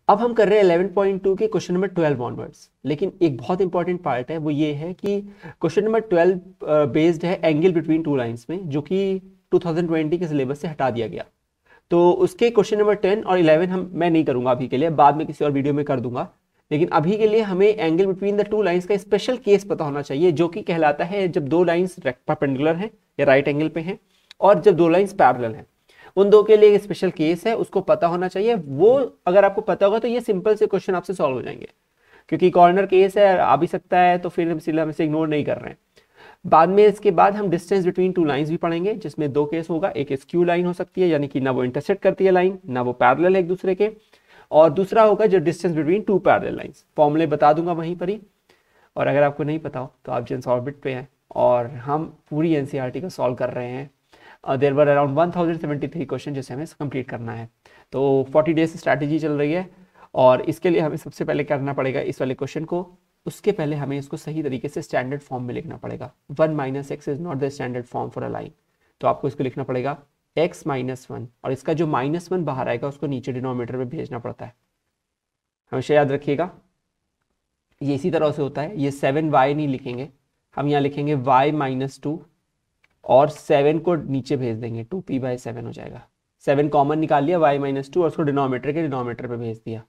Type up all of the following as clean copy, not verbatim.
अब हम कर रहे हैं 11.2 के क्वेश्चन नंबर 12 ऑनवर्ड्स, लेकिन एक बहुत इंपॉर्टेंट पार्ट है, वो ये है कि क्वेश्चन नंबर 12 बेस्ड है एंगल बिटवीन टू लाइंस में, जो कि 2020 के सिलेबस से हटा दिया गया। तो उसके क्वेश्चन नंबर 10 और 11 मैं नहीं करूंगा अभी के लिए, बाद में किसी और वीडियो में कर दूंगा। लेकिन अभी के लिए हमें angle between the two lines का स्पेशल केस पता होना चाहिए, जो कि कहलाता है जब दो लाइंस परपेंडिकुलर हैं या राइट एंगल पे हैं, और जब दो लाइंस पैरेलल हैं। उन दो के लिए एक स्पेशल केस है, उसको पता होना चाहिए। वो अगर आपको पता होगा तो ये सिंपल से क्वेश्चन आपसे सॉल्व हो जाएंगे, क्योंकि कॉर्नर केस है, आ भी सकता है, तो फिर इसलिए हम इसे इग्नोर नहीं कर रहे हैं। बाद में इसके बाद हम डिस्टेंस बिटवीन टू लाइंस भी पढ़ेंगे, जिसमें दो केस होगा। एक स्क्यू लाइन हो सकती है, यानी कि ना वो इंटरसेक्ट करती है लाइन, ना वो पैरेलल है एक दूसरे के, और दूसरा होगा जो distance between to parallel lines. फॉर्मूले बता दूंगा वहीं पर ही, और अगर आपको नहीं पता हो तो आप जेन्स ऑर्बिट पे हैं और हम पूरी एनसीईआरटी को सॉल्व कर रहे हैं। देयर वर अराउंड 1073 क्वेश्चन जिसे हमें कंप्लीट करना है। तो 40 डेज स्ट्रैटेजी चल रही है, और इसके लिए हमें सबसे पहले करना पड़ेगा इस वाले क्वेश्चन को। उसके पहले हमें इसको सही तरीके से स्टैंडर्ड फॉर्म में लिखना पड़ेगा। 1 - x is not the standard form for a line, तो आपको इसको लिखना पड़ेगा x - 1, और इसका जो -1 बाहर आएगा उसको नीचे डिनोमिनेटर में भेजना पड़ता है, हमेशा याद रखिएगा। ये इसी तरह से होता है, ये 7y नहीं लिखेंगे हम, यहाँ लिखेंगे y - 2, और 7 को नीचे भेज देंगे, 2p/7 हो जाएगा। 7 कॉमन निकाल लिया, y - 2, और उसको डिनोमिनेटर के डिनोमिनेटर पे भेज दिया,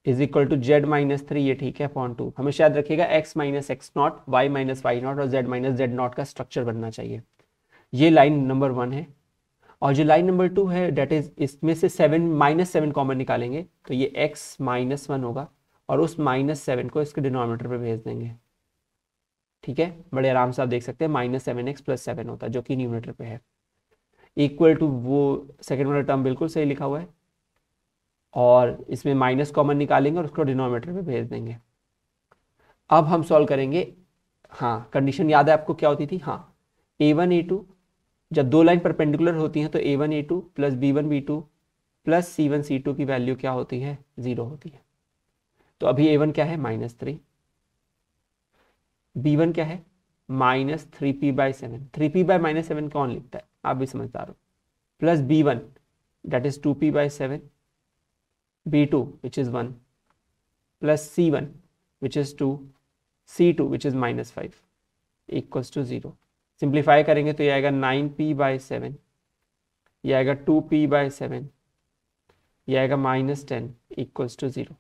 इज इक्वल टू z - 3, ये ठीक है, अपॉन 2। हमेशा याद रखिएगा x - x0, y - y0 और z - z0 का स्ट्रक्चर बनना चाहिए। ये लाइन नंबर 1 है। और जो लाइन नंबर 2 है, डेट इज इसमें से 7 कॉमन निकालेंगे, तो ये x - 1 होगा, और उस -7 को इसके डिनोमिनेटर पे भेज देंगे। ठीक है, बड़े आराम से आप देख सकते हैं, -7x + 7 होता है, जो कि न्यूमरेटर पे है, इक्वल टू वो सेकेंड वाला टर्म बिल्कुल सही लिखा हुआ है, और इसमें माइनस कॉमन निकालेंगे और उसको डिनोमिनेटर पे भेज देंगे। अब हम सॉल्व करेंगे। हाँ, कंडीशन याद है आपको क्या होती थी? हाँ, a1 a2, जब दो लाइन परपेंडिकुलर होती हैं तो a1 a2 plus b1 b2 plus c1 c2 की वैल्यू क्या होती है? 0 होती है। तो अभी a1 क्या है? -3, b1 क्या है? -3p/7। 3p/7 कौन लिखता है? आप भी समझदार हो। Plus b1 that is 2p/7, b2 which is 1, plus c1 which is 2, c2 which is -5 equals to 0। Simplify करेंगे तो ये आएगा 9p/7, ये आएगा 2p/7, ये आएगा -10 इक्वल्स टू 0।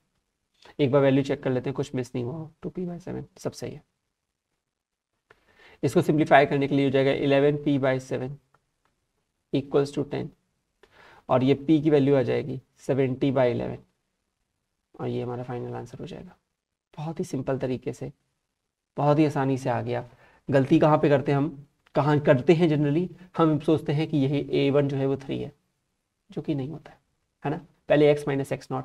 एक बार वैल्यू चेक कर लेते हैं, कुछ मिस नहीं हुआ। 2p/7 सब सही है। इसको सिंप्लीफाई करने के लिए हो जाएगा 11p/7 इक्वल्स टू 10, और ये p की वैल्यू आ जाएगी 70/11, और ये हमारा फाइनल आंसर हो जाएगा। बहुत ही सिंपल तरीके से, बहुत ही आसानी से आ गया। गलती कहाँ पे करते हैं हम, कहाँ करते हैं जनरली? हम सोचते हैं कि यही a1 जो है वो 3 है, जो कि नहीं होता है ना। पहले x - x0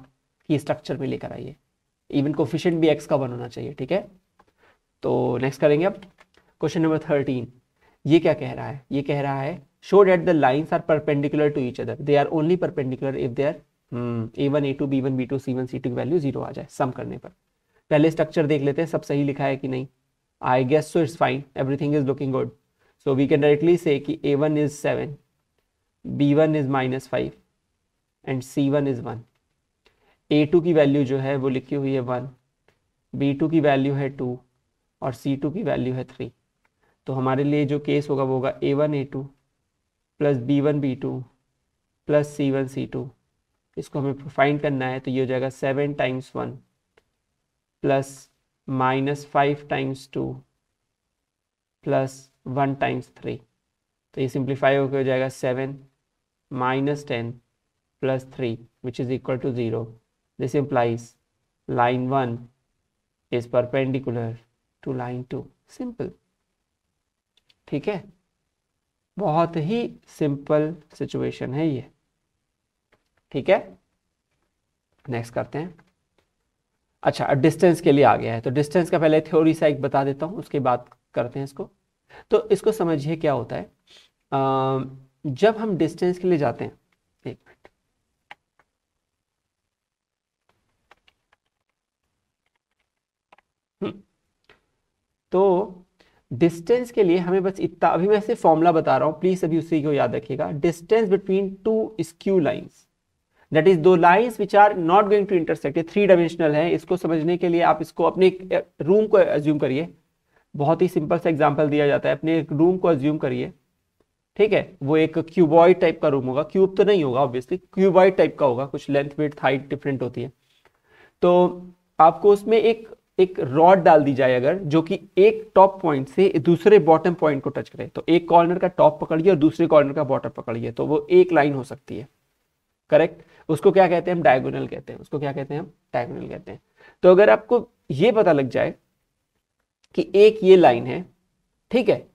की स्ट्रक्चर में लेकर आइए, इवन कोफिशिएंट भी x का 1 होना चाहिए। ठीक है, तो नेक्स्ट करेंगे अब क्वेश्चन नंबर 13। ये क्या कह रहा है? ये कह रहा है show that the lines are perpendicular to each other, they are only perpendicular if they are a1 a2 b1 b2 c1 c2 की वैल्यू 0 आ जाए सम करने पर। पहले स्ट्रक्चर देख लेते हैं, सब सही लिखा है कि नहीं। I guess so, it's fine, everything is looking good. So we can directly say कि a1 is 7, b1 is -5 and c1 is 1। a2 की वैल्यू जो है वो लिखी हुई है 1, b2 की वैल्यू है 2, और c2 की वैल्यू है 3। तो हमारे लिए जो केस होगा वो होगा a1 a2 plus b1 b2 plus c1 c2। इसको हमें फाइंड करना है, तो ये हो जाएगा 7 × 1 प्लस -5 × 2 प्लस 1 × 3। तो ये सिंप्लीफाई होकर हो जाएगा 7 - 10 plus 3 which is equal to 0। This implies line 1 is perpendicular to line 2। Simple, ठीक है, बहुत ही सिंपल सिचुएशन है ये। ठीक है, नेक्स्ट करते हैं। अच्छा, डिस्टेंस के लिए आ गया है, तो डिस्टेंस का पहले थ्योरी सा एक बता देता हूँ, उसके बाद करते हैं इसको। तो इसको समझिए क्या होता है। जब हम डिस्टेंस के लिए जाते हैं, एक मिनट, तो डिस्टेंस के लिए हमें बस इतना, अभी मैं सिर्फ फॉर्मूला बता रहा हूँ, प्लीज अभी उसी को याद रखिएगा। Distance between two skew lines, that is दो lines which are not going to intersect. ये 3 डायमेंशनल है। इसको समझने के लिए आप इसको अपने रूम को अज्यूम करिए। बहुत ही सिंपल सा एग्जांपल दिया जाता है। अपने रूम को अज्यूम करिए, ठीक है। वो एक क्यूबॉइड टाइप का रूम होगा, क्यूब तो नहीं होगा ऑब्वियसली, क्यूबॉइड टाइप का होगा, कुछ लेंथ विड्थ हाइट डिफरेंट होती है। तो आपको उसमें एक रॉड डाल दी जाए अगर, जो कि एक टॉप पॉइंट से दूसरे बॉटम पॉइंट को टच करे, तो एक कॉर्नर का टॉप पकड़िए और दूसरे कॉर्नर का बॉटम पकड़िए, तो वो एक लाइन हो सकती है, करेक्ट। उसको क्या कहते हैं हम? डायगोनल कहते हैं। उसको क्या कहते हैं हम? डायगोनल कहते हैं। तो अगर आपको ये पता लग जाए कि एक ये लाइन है, ठीक है,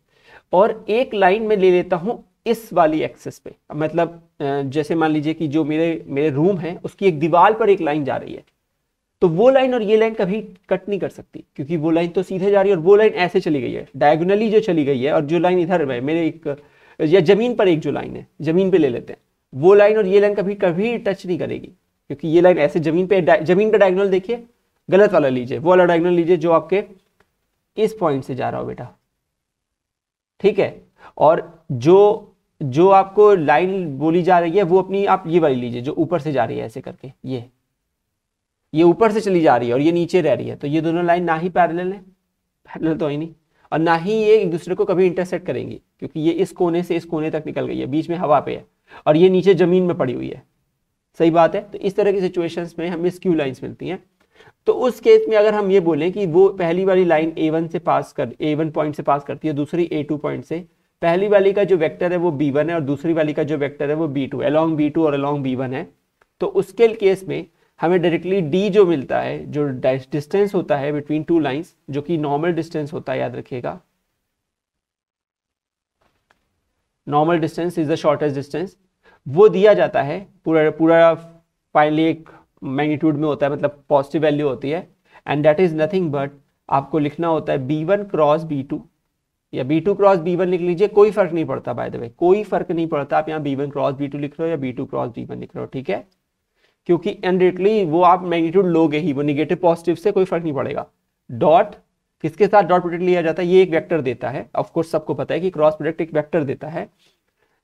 और एक लाइन में ले लेता हूं इस वाली एक्सेस पे, मतलब जैसे मान लीजिए कि जो मेरे रूम है उसकी एक दीवार पर एक लाइन जा रही है, तो वो लाइन और ये लाइन कभी कट नहीं कर सकती, क्योंकि वो लाइन तो सीधे जा रही है और वो लाइन ऐसे चली गई है, डायगोनली जो चली गई है, और जो लाइन इधर है मेरे एक या जमीन पर एक जो लाइन है, जमीन पे ले लेते हैं, वो लाइन और ये लाइन कभी कभी टच नहीं करेगी, क्योंकि ये लाइन ऐसे जमीन पे डायगोनल देखिए, गलत वाला लीजिए, वो वाला डायगोनल लीजिए जो आपके इस पॉइंट से जा रहा हो बेटा, ठीक है। और जो आपको लाइन बोली जा रही है वो अपनी आप ये वाली लीजिए जो ऊपर से जा रही है ऐसे करके, ये ऊपर से चली जा रही है और ये नीचे रह रही है, तो ये दोनों लाइन ना ही पैरेलल है, पैरेलल तो है नहीं, और ना ही ये एक दूसरे को कभी इंटरसेक्ट करेंगी, क्योंकि ये इस कोने से इस कोने तक निकल गई है, बीच में हवा पे है, और ये नीचे जमीन में पड़ी हुई है। सही बात है। तो इस तरह की सिचुएशंस में हमें स्क्यू लाइंस मिलती हैं। तो उस केस में अगर हम ये बोलें कि वो पहली वाली लाइन A1 पॉइंट से पास करती है, दूसरी A2 पॉइंट से, पहली वाली का जो वेक्टर है वो B1 है और दूसरी वाली का जो वेक्टर है वो B2, अलोंग B2 और अलोंग B1 है, तो उसके केस में हमें डायरेक्टली D जो मिलता है, जो डिस्टेंस होता है बिटवीन टू लाइंस, जो कि नॉर्मल डिस्टेंस होता है, याद रखिएगा, normal distance is the shortest distance, वो दिया जाता है पूरा फाइनली एक मैग्नीट्यूड में होता है, मतलब पॉजिटिव वैल्यू होती है, and that is nothing but आपको लिखना होता है B1 क्रॉस B2 या B2 क्रॉस B1 लिख लीजिए, कोई फर्क नहीं पड़ता, बाय द वे कोई फर्क नहीं पड़ता आप यहाँ B1 क्रॉस B2 लिख रहे हो या B2 क्रॉस B1 लिख रहे हो, ठीक है, क्योंकि इनडायरेक्टली वो आप मैग्नीट्यूड लोगे ही, वो निगेटिव पॉजिटिव से कोई फर्क नहीं पड़ेगा। डॉट किसके साथ डॉट प्रोडक्ट लिया जाता है? ये एक वेक्टर देता है, ऑफ कोर्स सबको पता है कि क्रॉस प्रोडक्ट एक वेक्टर देता है,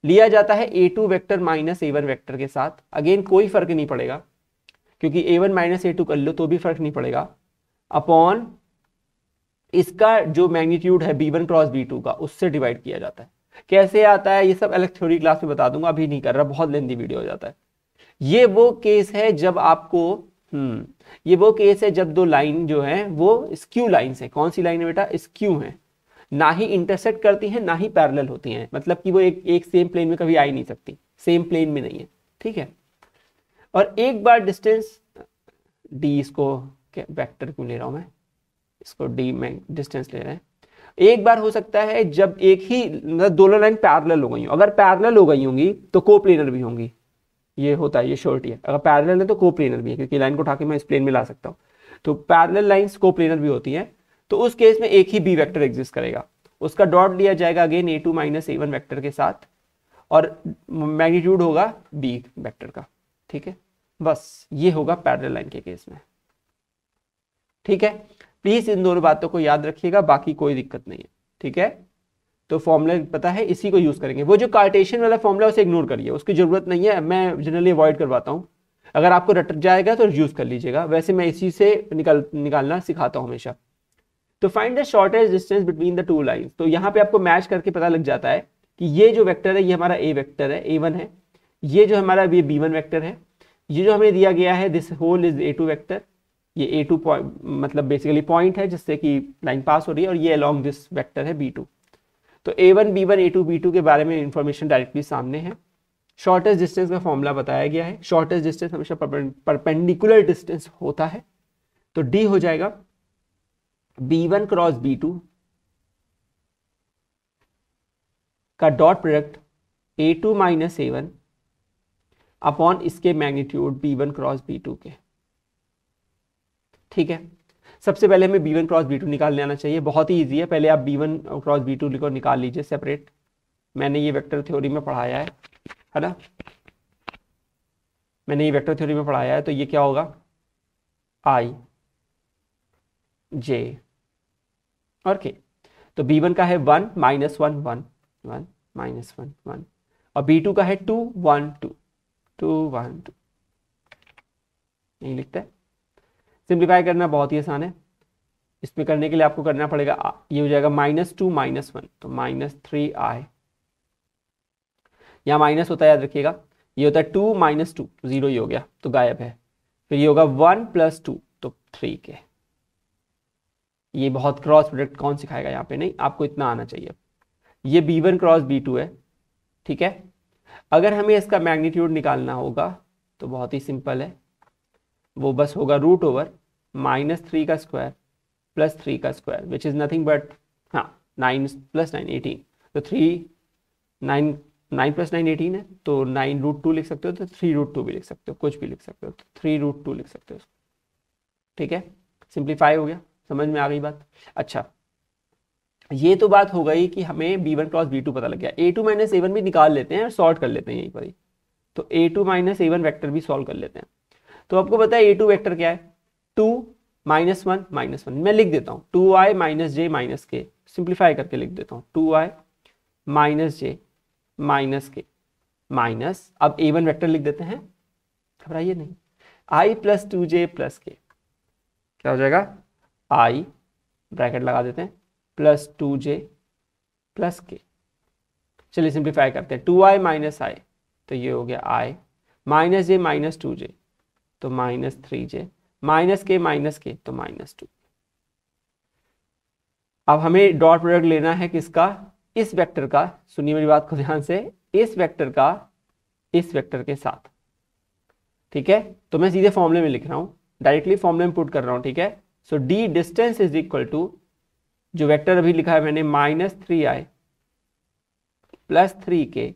लिया जाता है A2 vector minus A1 vector के साथ, अगेन कोई फर्क नहीं पड़ेगा, क्योंकि A1 माइनस A2 कर लो तो भी फर्क नहीं पड़ेगा, अपॉन इसका जो मैग्नीट्यूड है B1 क्रॉस B2 का, उससे डिवाइड किया जाता है। कैसे आता है ये सब अलग थ्योरी क्लास में बता दूंगा, अभी नहीं कर रहा, बहुत लेंथी वीडियो हो जाता है। ये वो केस है जब आपको ये वो केस है जब दो लाइन जो है वो स्क्यू लाइंस है। कौन सी लाइन है बेटा? स्क्यू है, ना ही इंटरसेक्ट करती हैं ना ही पैरेलल होती हैं, मतलब कि वो एक सेम प्लेन में कभी आ ही नहीं सकती, सेम प्लेन में नहीं है, ठीक है। और एक बार डिस्टेंस डी, इसको वेक्टर क्यों ले रहा हूं मैं, इसको डी में डिस्टेंस ले रहे हैं, एक बार हो सकता है जब एक ही दोनों लाइन पैरेलल हो गई हो, अगर पैरेलल हो गई होंगी तो कोप्लेनर भी होंगी, ये होता है, ये श्योरिटी है, अगर पैरेलल है तो कोप्लेनर भी है, क्योंकि लाइन को उठा के मैं इस प्लेन में ला सकता हूँ, तो पैरेलल लाइंस कोप्लेनर भी होती हैं। तो उस केस में एक ही बी वेक्टर एग्जिस्ट करेगा, उसका डॉट लिया जाएगा again A2 minus A1 vector के साथ, और मैग्नीट्यूड होगा बी वेक्टर का, ठीक है। बस ये होगा पैरेलल लाइन के केस में, ठीक है। प्लीज इन दोनों बातों को याद रखिएगा, बाकी कोई दिक्कत नहीं है, ठीक है। तो फॉर्मूला पता है, इसी को यूज करेंगे। वो जो कार्टेशियन वाला फॉर्मूला उसे इग्नोर करिए, उसकी जरूरत नहीं है, मैं जनरली अवॉइड करवाता हूँ। अगर आपको रट जाएगा तो यूज कर लीजिएगा, वैसे मैं इसी से निकालना सिखाता हूँ हमेशा। तो find the shortest distance between the two lines, तो यहाँ पे आपको मैच करके पता लग जाता है कि ये जो वेक्टर है ये हमारा A वेक्टर है, A1 है, ये जो हमारा B1 वेक्टर है, ये जो हमें दिया गया है this whole is A2 vector, ये A2 मतलब बेसिकली पॉइंट है जिससे कि लाइन पास हो रही है, और ये अलोंग दिस वेक्टर है B2। तो A1 B1 A2 B2 के बारे में इंफॉर्मेशन डायरेक्टली सामने है। शॉर्टेस्ट डिस्टेंस का फॉर्मूला बताया गया है, शॉर्टेस्ट डिस्टेंस हमेशा परपेंडिकुलर डिस्टेंस होता है, तो D हो जाएगा B1 क्रॉस B2 का dot product A2 minus A1 upon इसके मैग्नीट्यूड B1 क्रॉस B2 के, ठीक है। सबसे पहले हमें B1 क्रॉस B2 निकाल लेना चाहिए, बहुत ही इजी है। पहले आप B1 क्रॉस B2 लिखो, निकाल लीजिए सेपरेट, मैंने ये वेक्टर थ्योरी में पढ़ाया है ना, मैंने ये वेक्टर थ्योरी में पढ़ाया है। तो ये क्या होगा, I J और K। तो B1 का है 1 माइनस 1 1 1 माइनस 1 1, और B2 का है 2 1 2 2 1 2, नहीं लिखते। सिंप्लीफाई करना बहुत ही आसान है। इसमें करने के लिए आपको करना पड़ेगा, ये हो जाएगा -2 -1, तो -3i, यहाँ माइनस होता है याद रखिएगा, ये होता है 2 - 2, 0 ही हो गया तो गायब है। फिर ये होगा 1 + 2 तो 3k। ये बहुत क्रॉस प्रोडक्ट कौन सिखाएगा यहाँ पे, नहीं, आपको इतना आना चाहिए। ये b1 क्रॉस b2 है, ठीक है। अगर हमें इसका मैग्नीट्यूड निकालना होगा तो बहुत ही सिंपल है, वो बस होगा √(-3 का स्क्वायर + 3 का square which is nothing but 9 + 9 18, तो 9 + 9 18 है, तो 9√2 लिख सकते हो, तो 3√2 भी लिख सकते हो, कुछ भी लिख सकते हो, तो 3√2 लिख सकते हो, ठीक है। सिंप्लीफाई हो गया, समझ में आ गई बात। अच्छा, ये तो बात हो गई कि हमें b1 क्रॉस b2 पता लग गया। a2 - a1 भी निकाल लेते हैं और सॉल्व कर लेते हैं यहीं पर ही, तो a2 - a1 वेक्टर भी सॉल्व कर लेते हैं। तो आपको पता है a2 वेक्टर क्या है, 2 -1 -1, मैं लिख देता हूँ 2i - j - k, सिंप्लीफाई करके लिख देता हूँ 2i - j - k माइनस, अब a1 वेक्टर लिख देते हैं, घबराइए नहीं, i + 2j + k, क्या हो जाएगा, i ब्रैकेट लगा देते हैं + 2j + k। चलिए सिंप्लीफाई करते हैं, 2i - i, तो ये हो गया i - j - 2j, तो -3j - k तो -2। अब हमें डॉट प्रोडक्ट लेना है किसका, इस वेक्टर का, सुनिए मेरी बात को ध्यान से, इस वेक्टर का इस वेक्टर के साथ, ठीक है। तो मैं सीधे फॉर्मूले में लिख रहा हूं, डायरेक्टली फॉर्मूले में पुट कर रहा हूं, ठीक है। So d distance is equal to, जो वेक्टर अभी लिखा है मैंने -3i + 3k,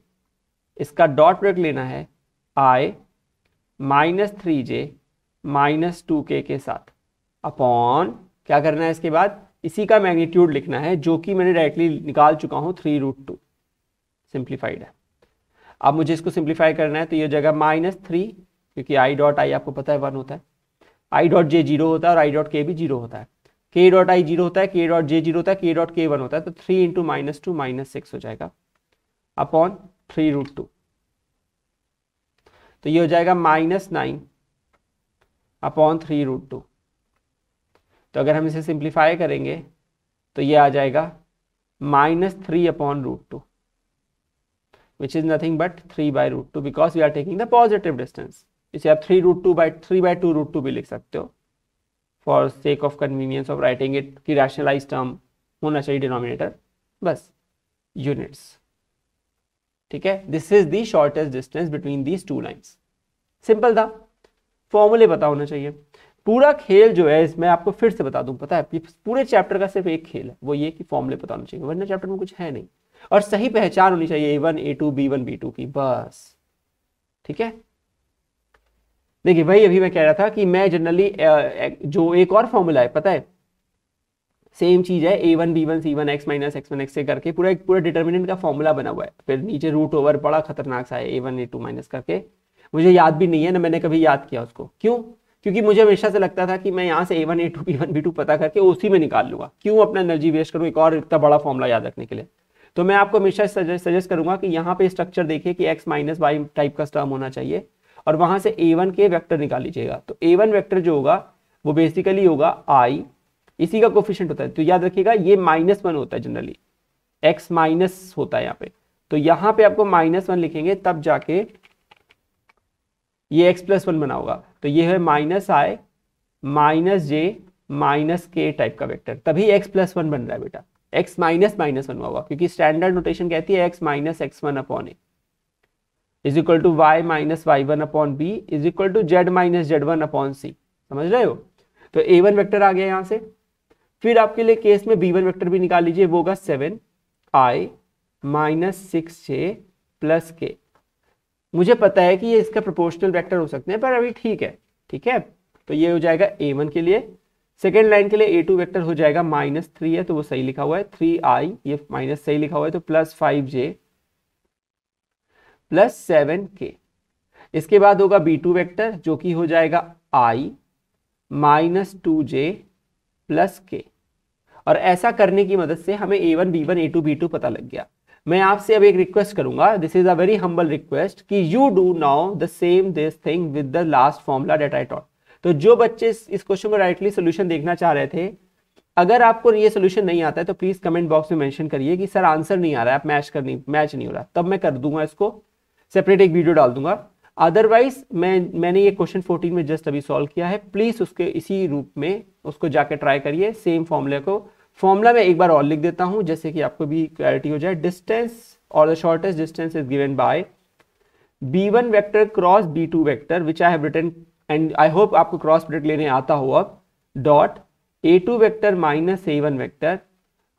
इसका डॉट प्रोडक्ट लेना है i -3j - 2k के साथ, अपॉन क्या करना है इसके बाद, इसी का मैग्नीट्यूड लिखना है, जो कि मैंने डायरेक्टली निकाल चुका हूं 3√2, सिंप्लीफाइड है। अब मुझे इसको सिंप्लीफाई करना है, तो ये जगह -3, क्योंकि i.i आपको पता है 1 होता है, i.j 0 होता है और i.k भी 0 होता है, k.i 0 होता है, k.j 0 होता है, k.k 1 होता है, तो 3 × -2 -6 हो जाएगा अपॉन 3√2, तो ये हो जाएगा -9 अपॉन 3√2। तो अगर हम इसे सिंप्लीफाई करेंगे तो ये आ जाएगा -3 upon √2, which is nothing but 3/√2, because we are taking the positive distance. इसे आप 3√2 भी लिख सकते हो, for sake of convenience of writing it, कि रैशनलाइज टर्म होना चाहिए डिनोमिनेटर, बस यूनिट्स, ठीक है। This is the shortest distance between these two lines. Simple था, फॉर्मूले पता होना चाहिए। पूरा खेल जो है, इसमें आपको फिर से बता दूं, पता है पूरे चैप्टर का सिर्फ एक खेल है, वो ये कि फॉर्मूले पता होना चाहिए, वरना चैप्टर में कुछ है नहीं, और सही पहचान होनी चाहिए a1 a2 b1 b2 की, बस, ठीक है। देखिए भाई, अभी मैं कह रहा था कि मैं जनरली जो एक और फॉर्मूला है, पता है सेम चीज है, a1 b1 c1 x - x1 x से करके पूरा डिटर्मिनेंट का फॉर्मूला बना हुआ है, फिर नीचे √ओवर बड़ा खतरनाक सा है, a1 a2 माइनस करके, मुझे याद भी नहीं है ना, मैंने कभी याद किया उसको, क्यों, क्योंकि मुझे हमेशा से लगता था कि मैं यहाँ से a1 a2 b1 b2 पता करके उसी में निकाल लूंगा, क्यों अपना एनर्जी वेस्ट करूँ एक और इतना बड़ा फॉर्मूला याद रखने के लिए। तो मैं आपको हमेशा सजेस्ट करूंगा कि यहाँ पे स्ट्रक्चर देखिए कि x - y टाइप का टर्म होना चाहिए, और वहां से a1 के वेक्टर निकाल लीजिएगा। तो a1 वेक्टर जो होगा वो बेसिकली होगा i, इसी का कोफिशिएंट होता है, तो याद रखिएगा ये -1 होता है जनरली, x माइनस होता है यहाँ पे, तो यहाँ पे आपको -1 लिखेंगे, तब जाके ये x + 1 बना होगा, तो ये है -i - j - k टाइप का वेक्टर, तभी x + 1 बन रहा है बेटा, x - -1 होगा, क्योंकि स्टैंडर्ड नोटेशन कहती है x - x1 upon a is equal to y - y1 upon b is equal to z - z1 upon c, समझ रहे हो। तो a1 वेक्टर आ गया यहाँ से। फिर आपके लिए केस में b1 वेक्टर भी निकाल लीजिए, वो होगा 7i - 6j + k। मुझे पता है कि ये इसका प्रोपोर्शनल वेक्टर हो सकते हैं, पर अभी ठीक है, ठीक है। तो ये हो जाएगा a1 के लिए। सेकेंड लाइन के लिए a2 वेक्टर हो जाएगा -3 है, तो वो सही लिखा हुआ है, 3i, ये माइनस सही लिखा हुआ है, तो +5j + 7k। इसके बाद होगा b2 वेक्टर, जो कि हो जाएगा i - 2j + k। और ऐसा करने की मदद से हमें a1 b1 a2 b2 पता लग गया। मैं आपसे अब एक रिक्वेस्ट करूंगा, this is a very humble request, कि you do now the same this thing with the last formula that I taught. तो जो बच्चे इस क्वेश्चन को राइटली सोल्यूशन देखना चाह रहे थे, अगर आपको ये सोल्यूशन नहीं आता है तो प्लीज कमेंट बॉक्स में मेंशन करिए कि सर आंसर नहीं आ रहा है, आप मैच नहीं हो रहा, तब मैं कर दूंगा इसको सेपरेट एक वीडियो डाल दूंगा। अदरवाइज मैंने ये क्वेश्चन 14 में जस्ट अभी सॉल्व किया है, प्लीज उसके इसी रूप में उसको जाके ट्राई करिए, सेम फॉर्मूले को। फॉर्मूला में एक बार और लिख देता हूं जैसे कि आपको भी क्लैरिटी हो जाए। डिस्टेंस और the shortest distance is given by b1 vector cross b2 vector which I have written, and I hope आपको क्रॉस प्रोडक्ट लेने आता हो अब, dot a2 vector minus a1 vector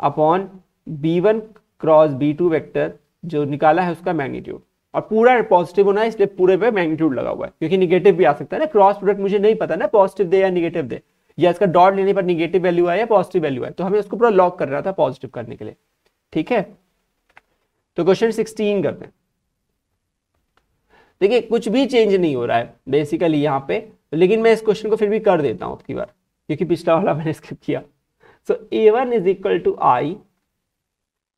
upon b1 cross b2 vector जो निकाला है उसका magnitude. और पूरा पॉजिटिव होना है इसलिए पूरे पे मैग्नीट्यूड लगा हुआ है, क्योंकि निगेटिव भी आ सकता है ना, क्रॉस प्रोडक्ट मुझे नहीं पता ना पॉजिटिव दे या निगेटिव दे, या इसका डॉट लेने पर निगेटिव वैल्यू आए या पॉजिटिव वैल्यू आए, तो हमें उसको पूरा लॉक कर रहा था पॉजिटिव करने के लिए। ठीक है, तो क्वेश्चन 16 करते हैं। देखिए कुछ भी चेंज नहीं हो रहा है बेसिकली यहाँ पे, लेकिन मैं इस क्वेश्चन को फिर भी कर देता हूँ अब की बार, क्योंकि पिछला वाला मैंने स्किप किया। So a1 is equal to I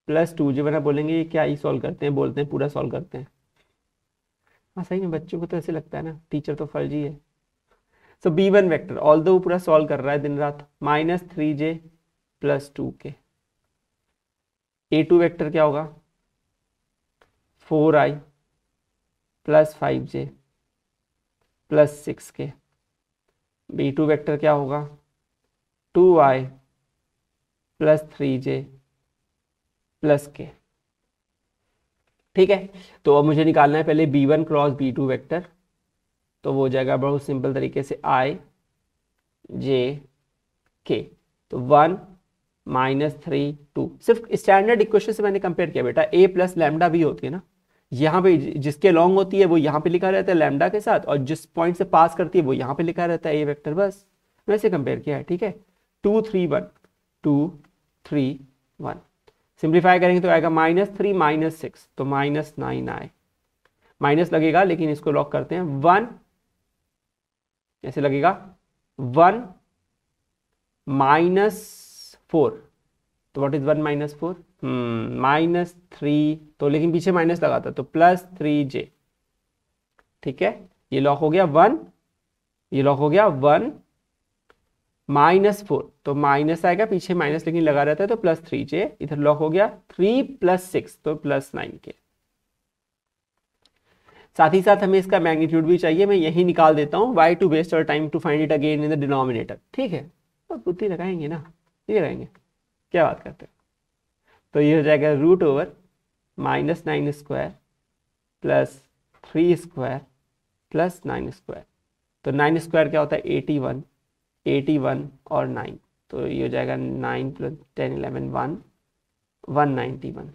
plus 2 जो बना बोलेंगे ये क्या, ई सॉल्व करते हैं, बोलते हैं पूरा सॉल्व करते हैं। हाँ सही में बच्चों को तो ऐसे लगता है ना, टीचर तो फर्जी है। सो b1 वेक्टर ऑल दो पूरा सॉल्व कर रहा है दिन रात, minus 3j plus 2k। a2 vector क्या होगा, 4i plus 5j plus 6k। b2 vector क्या होगा, 2i plus 3j plus k। ठीक है, तो अब मुझे निकालना है पहले b1 क्रॉस b2 वेक्टर, तो वो हो जाएगा बहुत सिंपल तरीके से i j k, तो 1 माइनस 3 2। सिर्फ स्टैंडर्ड इक्वेशन से मैंने कंपेयर किया बेटा, a प्लस लैम्डा भी होती है ना, यहाँ पे जिसके लॉन्ग होती है वो यहाँ पे लिखा रहता है लैम्डा के साथ, और जिस पॉइंट से पास करती है वो यहाँ पे लिखा रहता है a वेक्टर, बस वैसे कंपेयर किया है। ठीक है, 2 3 1 2 3 1, सिंप्लीफाई करेंगे तो आएगा -3 -6, तो -9 आए, माइनस लगेगा लेकिन इसको लॉक करते हैं, 1 ऐसे लगेगा 1 -4, तो व्हाट इज 1 -4, -3, तो लेकिन पीछे माइनस लगा था तो +3j। ठीक है, ये लॉक हो गया 1, ये लॉक हो गया 1 -4, तो माइनस आएगा पीछे माइनस लेकिन लगा रहता है तो +3j, इधर लॉक हो गया 3 + 6 तो +9k। साथ ही साथ हमें इसका मैग्नीट्यूड भी चाहिए, मैं यही निकाल देता हूँ, y टू वेस्ट और time to find it again in the denominator. ठीक है, तो बुद्धि लगाएंगे ना, नहीं लगाएंगे, क्या बात करते हैं। तो ये हो जाएगा √9² प्लस 3² प्लस 9², तो 9² क्या होता है 81, 81 और 9, तो ये हो जाएगा 9 + 10 11 1 191।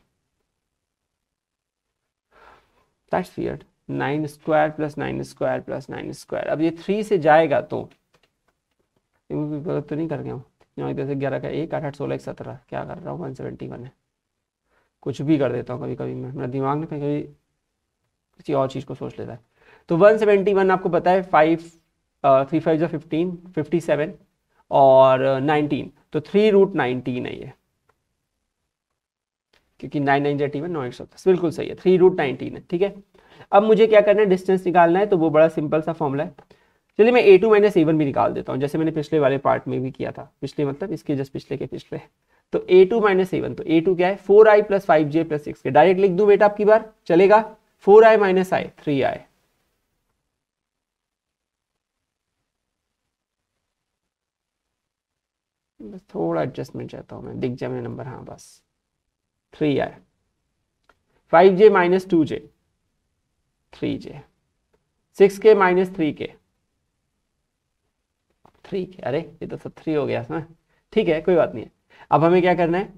दैट्स वियर्ड, 9² प्लस 9² प्लस 9², अब ये 3 से जाएगा तो गलत तो नहीं कर गया हूँ, 9 10 11 का 1 8 8 16 1 17, क्या कर रहा हूँ 171 है, कुछ भी कर देता हूँ कभी कभी मैं, मेरा दिमाग ना कभी किसी और चीज़ को सोच लेता है। तो 171 आपको पता है 5 3 5 जो 15 57 और 19, तो 3√19 है ये, क्योंकि 9 9 81 9 110, बिल्कुल सही है, 3√19 है। ठीक है, अब मुझे क्या करना है, डिस्टेंस निकालना है, तो वो बड़ा सिंपल सा फॉर्मूला है। चलिए मैं a2 - a1 भी निकाल देता हूँ, जैसे मैंने पिछले वाले पार्ट में भी किया था, पिछले मतलब इसके जस्ट पिछले के पिछले। तो a2 - a1, तो a2 क्या है 4i plus 5j plus 6k, direct लिख दूं बेटा आपकी बार, चलेगा 4i - i 3i, बस थोड़ा एडजस्टमेंट चाहता हूँ मैं, दिख जाए मेरा नंबर, हाँ बस 3i, 5j - 2j 3j, 6k - 3k 3k, अरे ये तो सब 3 हो गया इसमें। ठीक है, कोई बात नहीं है। अब हमें क्या करना है,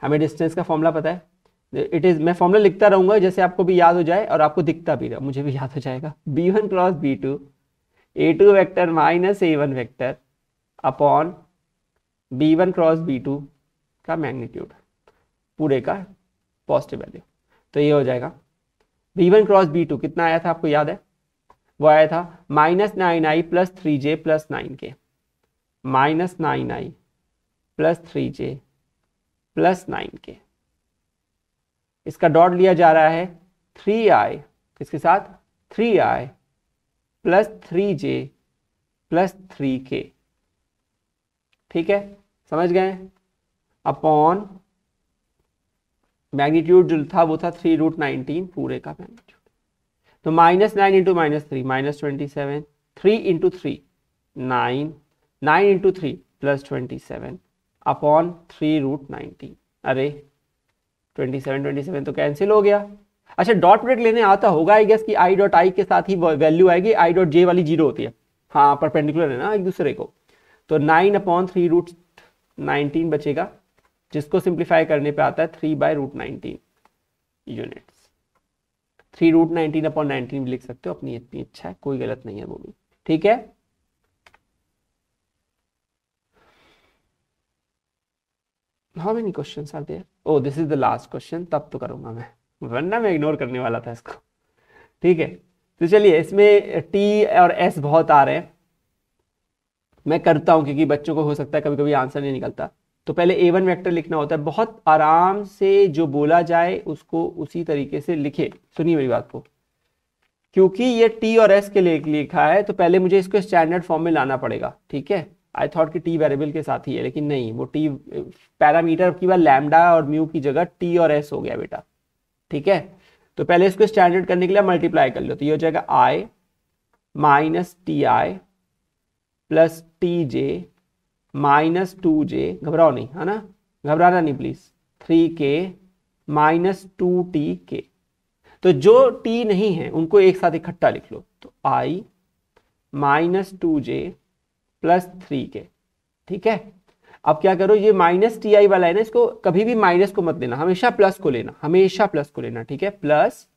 हमें डिस्टेंस का फॉर्मूला पता है, इट इज, मैं फॉर्मूला लिखता रहूंगा जैसे आपको भी याद हो जाए और आपको दिखता भी रहा, मुझे भी याद हो जाएगा। b1 cross b2 a2 vector minus a1 vector upon b1 cross b2 का मैग्नीट्यूड, पूरे का पॉजिटिव वैल्यू, तो ये हो जाएगा b1 क्रॉस b2 कितना आया था आपको याद है, वो आया था -9i plus 3j plus 9k, -9i plus 3j plus 9k, इसका डॉट लिया जा रहा है 3i, किसके साथ 3i plus 3j plus 3k, ठीक है, समझ गए, अपॉन मैग्नीट्यूड जो था वो था 3√19 पूरे का मैग्नीट्यूड, तो -9 into -3 -27, 3 into 3 9, 9 into 3 plus 27 upon 3√19। अरे 27 तो कैंसिल हो गया। अच्छा डॉट प्रोडक्ट लेने आता होगा आई गेस कि आई डॉट आई के साथ ही वैल्यू आएगी, आई डॉट जे वाली 0 होती है, हाँ परपेंडिकुलर है ना एक दूसरे को, तो 9 अपॉन 3√19 बचेगा, जिसको सिंप्लीफाई करने पे आता है 3/√19 यूनिट्स। 3√19 अपॉन 19 भी लिख सकते हो, अपनी इतनी इच्छा है, कोई गलत नहीं है वो भी, ठीक है। How many questions are there? Oh this is the last question, तब तो करूंगा मैं, वरना मैं इग्नोर करने वाला था इसको, ठीक है। तो चलिए इसमें टी और एस बहुत आ रहे हैं, मैं करता हूं क्योंकि बच्चों को हो सकता है कभी कभी आंसर नहीं निकलता। तो पहले A1 वेक्टर लिखना होता है, बहुत आराम से जो बोला जाए उसको उसी तरीके से लिखे, सुनिए मेरी बात को, क्योंकि ये टी और एस के लिए लिखा है तो पहले मुझे इसको स्टैंडर्ड फॉर्म में लाना पड़ेगा, ठीक है। आई थॉट कि टी वेरिएबल के साथ ही है, लेकिन नहीं, वो टी पैरामीटर की बार लैम्डा और म्यू की जगह टी और एस हो गया बेटा, ठीक है। तो पहले इसको स्टैंडर्ड करने के लिए मल्टीप्लाई कर लो, तो ये हो जाएगा i minus t i plus t j minus 2j, घबराओ नहीं है ना, घबराना नहीं प्लीज, 3k माइनस 2tk। तो जो t नहीं है उनको एक साथ इकट्ठा लिख लो, तो i minus 2j plus 3k, ठीक है। अब क्या करो, ये माइनस टी आई वाला है ना, इसको कभी भी माइनस को मत लेना, हमेशा प्लस को लेना, हमेशा प्लस को लेना, ठीक है। प्लस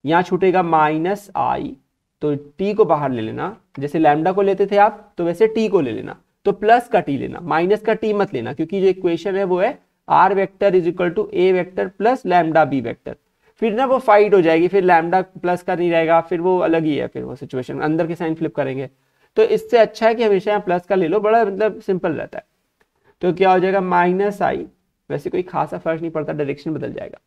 यहां छूटेगा माइनस आई, तो t को बाहर ले लेना, जैसे लैम्डा को लेते थे आप तो वैसे t को ले लेना, तो प्लस का t लेना, माइनस का t मत लेना, क्योंकि जो इक्वेशन है वो है r vector is equal to a vector plus lambda b vector, फिर ना वो फाइट हो जाएगी, फिर लैम्डा प्लस का नहीं रहेगा, फिर वो अलग ही है, फिर वो सिचुएशन अंदर के साइन फ्लिप करेंगे। तो इससे अच्छा है कि हमेशा यहाँ प्लस का ले लो, बड़ा मतलब सिंपल रहता है। तो क्या हो जाएगा माइनस आई, वैसे कोई खासा फर्क नहीं पड़ता, डायरेक्शन बदल जाएगा,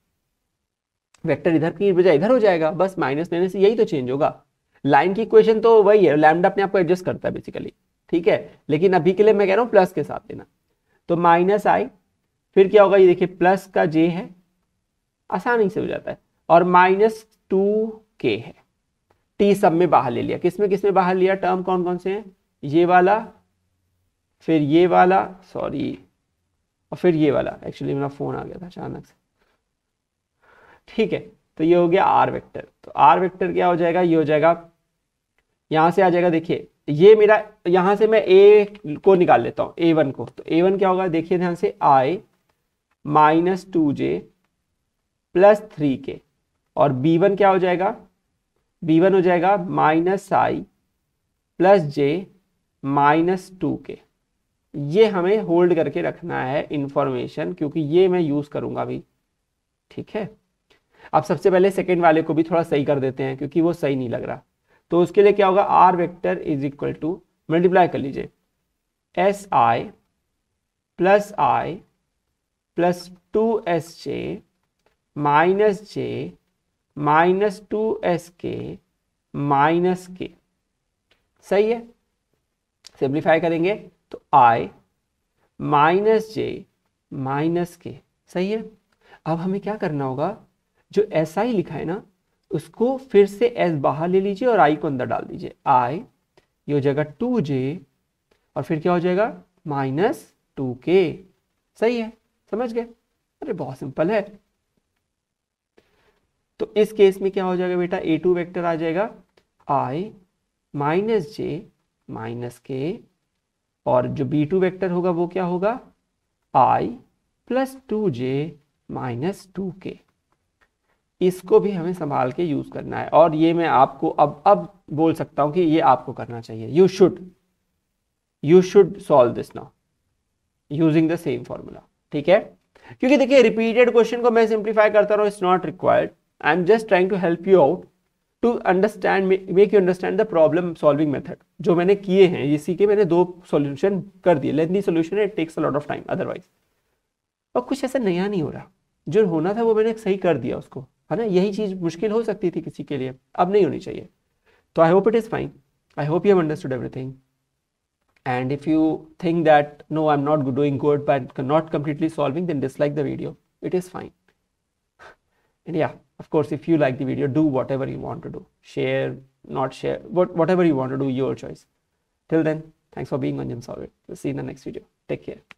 वेक्टर इधर की बजाय इधर हो जाएगा, बस माइनस लेने से यही तो चेंज होगा। लाइन की इक्वेशन तो वही है, लैम्डा अपने आप को एडजस्ट करता है बेसिकली, ठीक है, लेकिन अभी के लिए मैं कह रहा हूं प्लस के साथ लेना। तो माइनस आई, फिर क्या होगा, ये देखिए प्लस का जे है, आसानी से हो जाता है, और माइनस 2k है, टी सब में बाहर ले लिया, किसमें बाहर लिया, टर्म कौन कौन से हैं, ये वाला, फिर ये वाला, सॉरी, और फिर ये वाला, एक्चुअली मेरा फोन आ गया था अचानक से, ठीक है। तो ये हो गया आर वेक्टर, तो आर वेक्टर क्या हो जाएगा, ये हो जाएगा, यहां से आ जाएगा, देखिए ये मेरा, यहां से मैं a को निकाल लेता हूं, a1 को, तो a1 क्या होगा, देखिए ध्यान से, i minus 2j plus 3k, और b1 क्या हो जाएगा, b1 हो जाएगा माइनस आई प्लस जे माइनस 2k। ये हमें होल्ड करके रखना है इंफॉर्मेशन, क्योंकि ये मैं यूज करूंगा अभी, ठीक है। अब सबसे पहले सेकेंड वाले को भी थोड़ा सही कर देते हैं, क्योंकि वो सही नहीं लग रहा। तो उसके लिए क्या होगा, R vector is equal to, multiply कर लीजिए, S I plus 2sj minus J minus 2sk minus k, सही है। सिंप्लीफाई करेंगे तो i minus J minus k, सही है। अब हमें क्या करना होगा, जो SI लिखा है ना उसको फिर से S बाहर ले लीजिए और I को अंदर डाल दीजिए, I ये हो जाएगा 2j और फिर क्या हो जाएगा माइनस 2k, सही है, समझ गए, अरे बहुत सिंपल है। तो इस केस में क्या हो जाएगा बेटा, A2 वेक्टर आ जाएगा I minus J minus k, और जो B2 वेक्टर होगा वो क्या होगा I plus 2j minus 2k। इसको भी हमें संभाल के यूज करना है, और ये मैं आपको अब बोल सकता हूं कि ये आपको करना चाहिए, you should solve this now using the same formula, ठीक है। क्योंकि देखिए रिपीटेड क्वेश्चन को मैं सिंप्लीफाई करता रहूं, it's not required, I am just trying to help you out to understand, make you understand the problem solving method जो मैंने किए हैं, इसी के मैंने 2 सॉल्यूशन कर दिए, लेंथी सॉल्यूशन है, it takes a lot of time otherwise, और कुछ ऐसा नया नहीं हो रहा, जो होना था वो मैंने सही कर दिया उसको, है ना। यही चीज मुश्किल हो सकती थी किसी के लिए, अब नहीं होनी चाहिए। तो I hope it is fine, I hope you have understood everything. And if you think that no, I'm not doing good but not completely solving, then dislike the video. It is fine. And yeah, of course, if you like the video, do whatever you want to do. Share, not share, whatever you want to do, your choice. Till then, thanks for being on GemSolve It. We'll see you in the next video. Take care.